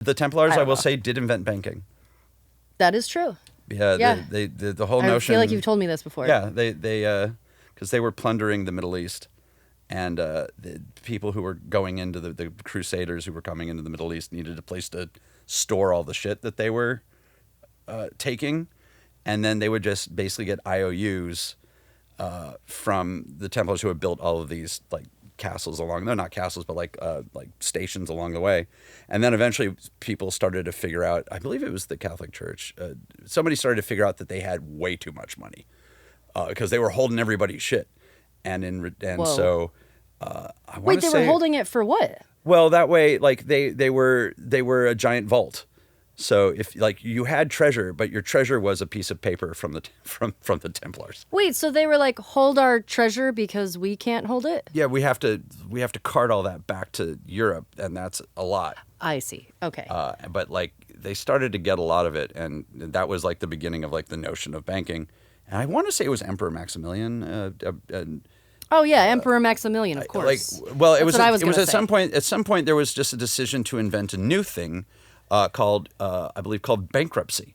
The Templars, I will say, did invent banking. That is true. Yeah. The whole notion. I feel like you've told me this before. Yeah, because they were plundering the Middle East, and the people who were going into the Crusaders who were coming into the Middle East needed a place to store all the shit that they were taking, and then they would just basically get IOUs from the Templars who had built all of these like castles along. They're not castles, but like stations along the way, and then eventually people started to figure out. I believe it was the Catholic Church. Somebody started to figure out that they had way too much money because they were holding everybody's shit, so I want Wait, to they say, were holding it for what? Well, that way, like they were a giant vault. So if like you had treasure, but your treasure was a piece of paper from the from the Templars. Wait, so they were like, hold our treasure because we can't hold it? Yeah, we have to cart all that back to Europe, and that's a lot. I see. Okay. But like they started to get a lot of it, and that was like the beginning of like the notion of banking. And I want to say it was Emperor Maximilian. Oh yeah, Emperor Maximilian, of course. It was at some point. At some point, there was just a decision to invent a new thing called bankruptcy,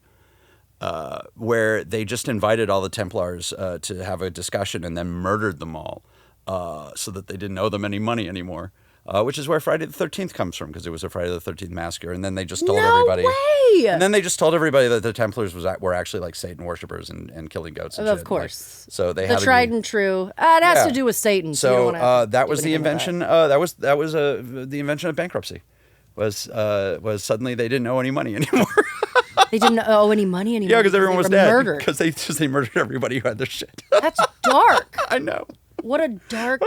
where they just invited all the Templars to have a discussion and then murdered them all, so that they didn't owe them any money anymore. Which is where Friday the 13th comes from, because it was a Friday the 13th massacre, and then they just told everybody. No way! And then they just told everybody that the Templars were actually like Satan worshippers and killing goats and shit. Of course. Like, so they the had tried and true. It has to do with Satan. So that was the invention. That was the invention of bankruptcy. Was suddenly they didn't owe any money anymore. They didn't owe any money anymore. Yeah, because everyone was dead. Murdered. Because they murdered everybody who had their shit. That's dark. I know. What a dark,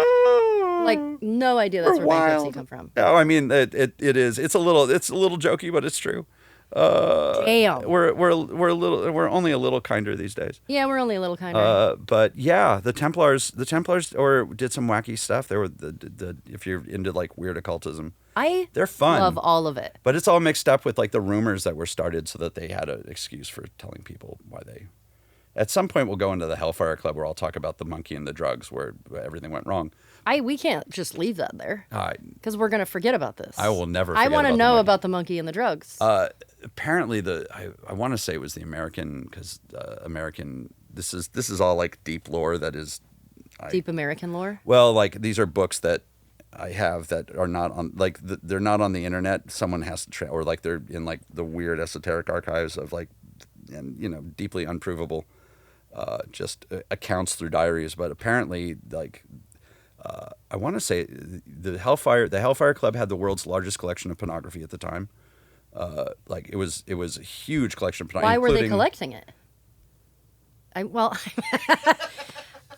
like, no idea that's where bankruptcy come from. No, I mean it is. It's a little jokey, but it's true. Damn. We're only a little kinder these days. Yeah, we're only a little kinder. But yeah, the Templars did some wacky stuff. They were if you're into like weird occultism. They're fun. Love all of it. But it's all mixed up with like the rumors that were started so that they had an excuse for telling people why they. At some point, we'll go into the Hellfire Club where I'll talk about the monkey and the drugs, where everything went wrong. We can't just leave that there because we're going to forget about this. I will never forget I want to know about the monkey and the drugs. Apparently, I want to say it was the American, because American, this is all like deep lore that is... Deep American lore? Well, like these are books that I have that are not on, like they're not on the internet. Someone has to, or like they're in like the weird esoteric archives of like, and deeply unprovable just accounts through diaries. But apparently, like, I want to say the Hellfire Club had the world's largest collection of pornography at the time. Like it was a huge collection of pornography. Why were they collecting it?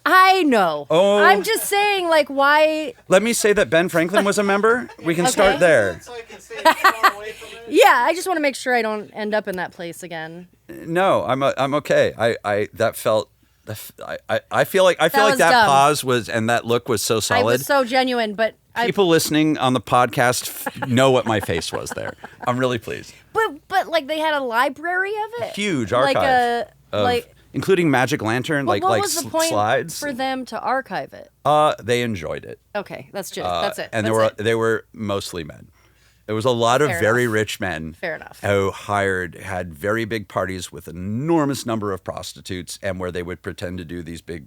I know. Oh. I'm just saying, like, why? Let me say that Ben Franklin was a member. We can start there. So I can stay far away from it. Yeah, I just want to make sure I don't end up in that place again. No, I'm okay. I feel like that dumb. pause was, and that look was so solid. I was so genuine, but people listening on the podcast know what my face was there. I'm really pleased. But like they had a library of it, Huge archive, including Magic Lantern, what was the point slides for them to archive it. They enjoyed it. Okay, that's it. And they were mostly men. There was a lot of very rich men. Fair enough. Who had very big parties with an enormous number of prostitutes, and where they would pretend to do these big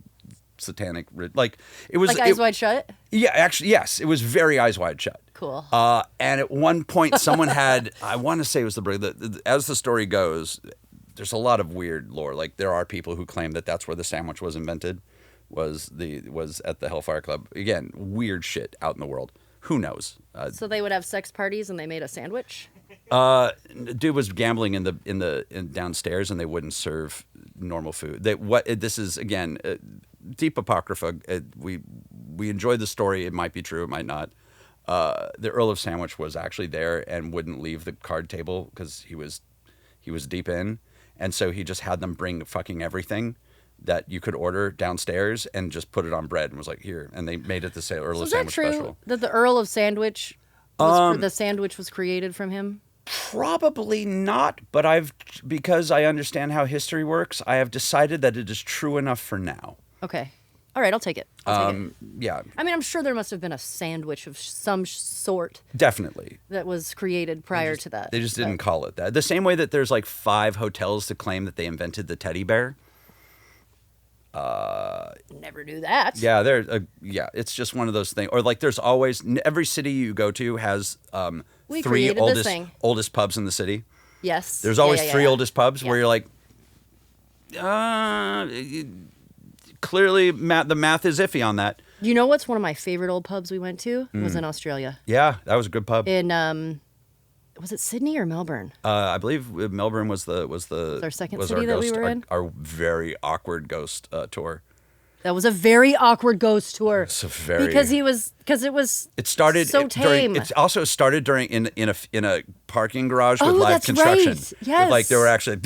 satanic, like it was like Eyes Wide Shut. Yeah, actually, yes, it was very Eyes Wide Shut. Cool. And at one point, someone had, I want to say it was as the story goes, there's a lot of weird lore. Like there are people who claim that that's where the sandwich was invented, was at the Hellfire Club. Again, weird shit out in the world. Who knows? So they would have sex parties and they made a sandwich? Dude was gambling in downstairs, and they wouldn't serve normal food. This is again deep apocrypha. We enjoyed the story. It might be true. It might not. The Earl of Sandwich was actually there and wouldn't leave the card table because he was deep in, and so he just had them bring fucking everything that you could order downstairs and just put it on bread and was like, here. And they made it the Earl of Sandwich special. Is that true that the Earl of Sandwich, the sandwich was created from him? Probably not, but because I understand how history works, I have decided that it is true enough for now. Okay. All right, I'll take it. I'll take it. Yeah, I mean, I'm sure there must have been a sandwich of some sort definitely. that was created prior to that. They just didn't call it that. The same way that there's like 5 hotels to claim that they invented the teddy bear. Never knew that. Yeah, it's just one of those things. Or like there's always every city you go to has We 3 created this oldest thing. pubs in the city. Yes. There's always Yeah, yeah, 3 yeah. oldest pubs where Yeah. you're like, clearly the math is iffy on that. You know what's one of my favorite old pubs we went to? Was in Australia. Yeah, that was a good pub. In was it Sydney or Melbourne? I believe Melbourne was our second was city that we ghost- were in? Our very awkward ghost tour. That was a very awkward ghost tour. It's a very because it was It started so tame. It also started during in a parking garage with Oh, live that's construction. right. Yes. With, like they were actually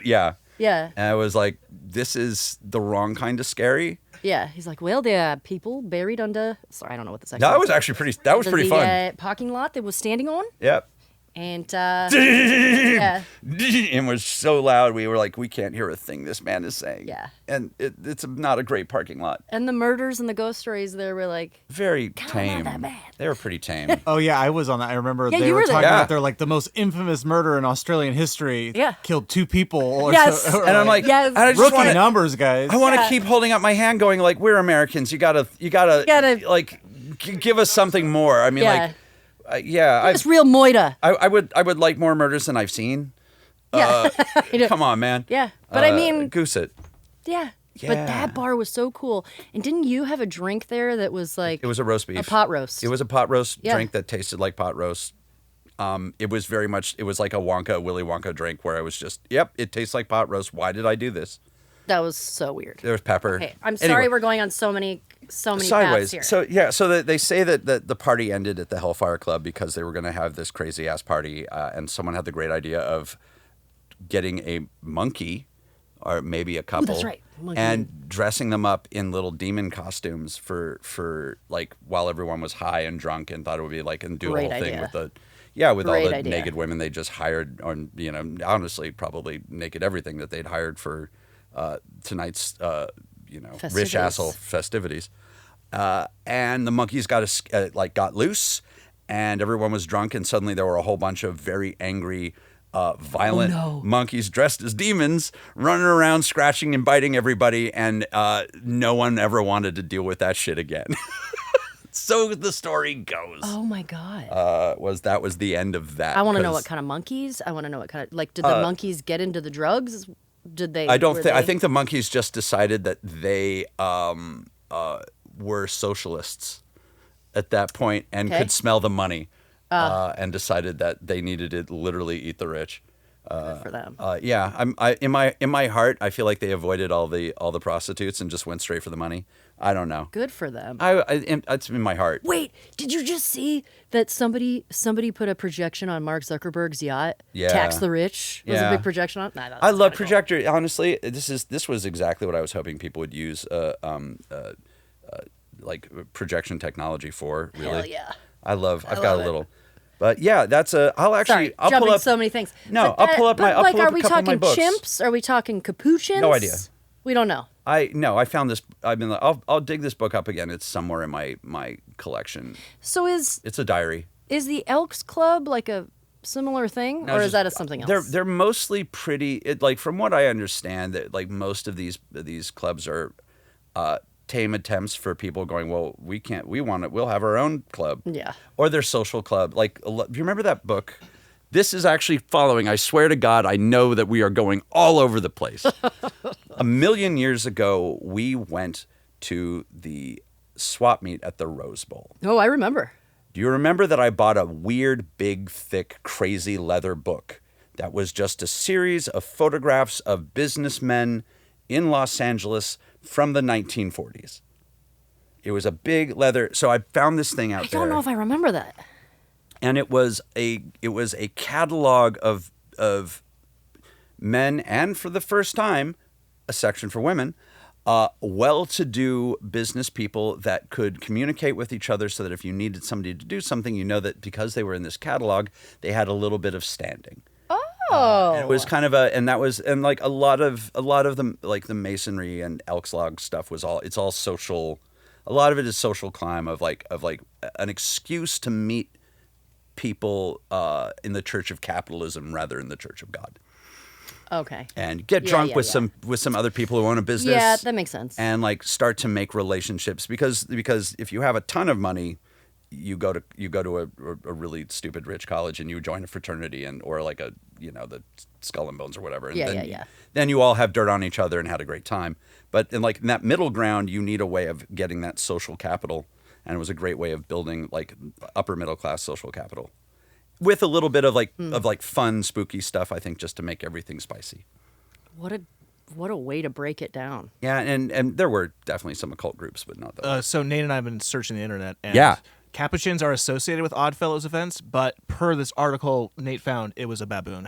yeah. Yeah. And I was like, this is the wrong kind of scary. Yeah. He's like, well, there are people buried under. Sorry, I don't know what the second. That was actually pretty. That was pretty fun. Parking lot that was standing on, Yep. and yeah, And was so loud. We were like, we can't hear a thing this man is saying. Yeah. And it's not a great parking lot. and the murders and the ghost stories there were like, Very not tame. that bad. They were pretty tame. Oh yeah, I was on that. I remember Yeah, they you were were there. talking Yeah. about they're like the most infamous murder in Australian history. Yeah. Killed 2 people. Or Yes. so, or And I'm like, Yes. I just rookie want to. numbers, guys. I want to Yeah. keep holding up my hand, going like, "We're Americans. You gotta Gotta- like give us something more." I mean, Yeah. like, yeah, it's real Moida. I would like more murders than I've seen. Yeah. Come on, man. Yeah. But I mean, goose it. yeah. Yeah. But that bar was so cool. And didn't you have a drink there that was like It was a roast beef. a pot roast? It was a pot roast Yeah. drink that tasted like pot roast. It was very much. It was like a Willy Wonka drink where I was just, yep, it tastes like pot roast. Why did I do this? That was so weird. There was pepper. Okay, I'm sorry Anyway. we're going on so many paths Sideways. here. So yeah, so they say that the party ended at the Hellfire Club because they were going to have this crazy ass party, and someone had the great idea of getting a monkey, or maybe a couple, that's right. Monkey. and dressing them up in little demon costumes for like while everyone was high and drunk and thought it would be like and do Great a whole thing idea. with the. Yeah, with all Great the idea. naked women they just hired, or honestly, probably naked everything that they'd hired for tonight's rich Festivities. asshole festivities. And the monkeys got loose, and everyone was drunk, and suddenly there were a whole bunch of very angry, violent no. monkeys dressed as demons running around, scratching and biting everybody, and no one ever wanted to deal with that shit again. So the story goes. Oh my god. That was the end of that. I want to know 'cause what kind of monkeys. I want to know what kind of did the monkeys get into the drugs? Did they? I don't were think. I they- think the monkeys just decided that they were socialists at that point and Okay. could smell the money, and decided that they needed to literally eat the rich. Good for them. Yeah, in my heart, I feel like they avoided all the prostitutes and just went straight for the money. I don't know. Good for them. It's in my heart. Wait, did you just see that somebody put a projection on Mark Zuckerberg's yacht? Yeah. Tax the Rich was Yeah. a big projection on. Nah, that's I love kinda cool. projector. Honestly, this was exactly what I was hoping people would use like projection technology for. Really, Hell yeah. I've got love a it. little. But yeah, I'll Sorry, pull jumping up so many things. No, But I'll pull up but my- I'll like, pull up are a we couple of my talking books. chimps? Are we talking capuchins? No idea. We don't know. I found this. I'll dig this book up again. It's somewhere in my collection. So It's a diary. is the Elks Club like a similar thing, No, or it's is that a something else? They're mostly pretty. Like from what I understand, that like most of these clubs are tame attempts for people going, well, we can't. We want it. We'll have our own club. Yeah. Or their social club. Like, do you remember that book? This is actually following. I swear to God, I know that we are going all over the place. 1,000,000 years ago, we went to the swap meet at the Rose Bowl. Oh, I remember. Do you remember that I bought a weird, big, thick, crazy leather book that was just a series of photographs of businessmen in Los Angeles from the 1940s? It was a big leather. So I found this thing out I there. don't know if I remember that. And it was a catalog of men, and for the first time, a section for women, well-to-do business people that could communicate with each other, so that if you needed somebody to do something, you know that because they were in this catalog, they had a little bit of standing. Oh. It was kind of and like a lot of the like the masonry and Elks Log stuff it's all social. A lot of it is social climb of like an excuse to meet people in the Church of Capitalism rather than the Church of God. Okay. And get drunk with some other people who own a business. Yeah, that makes sense. And like start to make relationships because if you have a ton of money, you go to a really stupid rich college and you join a fraternity or like the Skull and Bones or whatever. And then you all have dirt on each other and had a great time. But in that middle ground, you need a way of getting that social capital, and it was a great way of building like upper middle class social capital, with a little bit of like fun, spooky stuff. I think just to make everything spicy. What a way to break it down. Yeah, and there were definitely some occult groups, but not those. So Nate and I have been searching the internet. And Yeah. Capuchins are associated with Oddfellows events, but per this article Nate found, it was a baboon.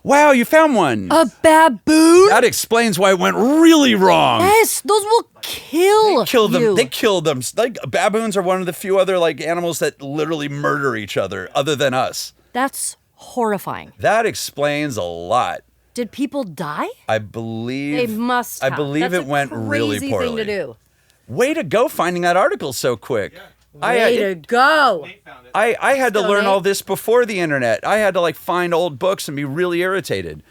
Wow, you found one. A baboon? That explains why it went really wrong. Yes, those will kill you. They kill them. Like baboons are one of the few other like animals that literally murder each other, other than us. That's horrifying. That explains a lot. Did people die? I believe They must have. I believe That's it went a really crazy poorly. thing to do. Way to go finding that article so quick. Way to go. I had to learn Nate. all this before the internet. I had to like find old books and be really irritated.